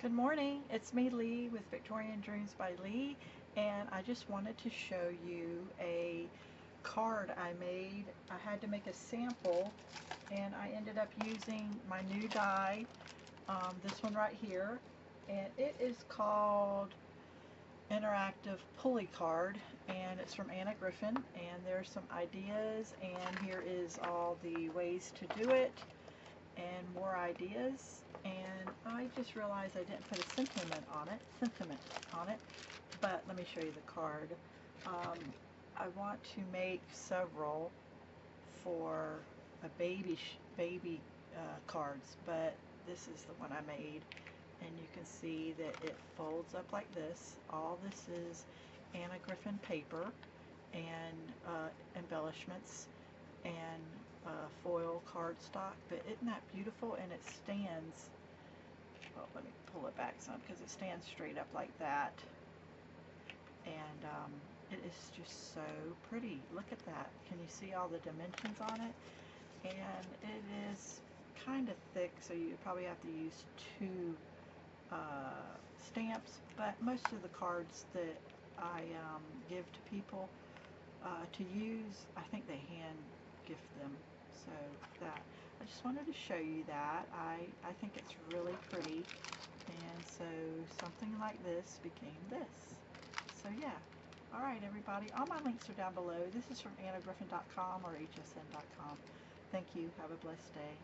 Good morning, it's me Leigh with Victorian Dreams by Leigh, and I just wanted to show you a card I made. I had to make a sample and I ended up using my new die, this one right here, and it is called Interactive Pulley Card, and it's from Griffin, and there's some ideas, and here is all the ways to do it and more ideas. And I just realized I didn't put a sentiment on it, but let me show you the card. I want to make several for a baby cards, but this is the one I made, and you can see that it folds up like this. All this is Griffin paper and embellishments and foil cardstock, but isn't that beautiful? And it stands, well, let me pull it back some because it stands straight up like that, and it is just so pretty. Look at that. Can you see all the dimensions on it? And it is kind of thick, so you probably have to use two stamps, but most of the cards that I give to people to use, I think they hand gift them. So that, I just wanted to show you that. I think it's really pretty, and so something like this became this. So yeah. Alright everybody, all my links are down below. This is from annagriffin.com or hsn.com. Thank you. Have a blessed day.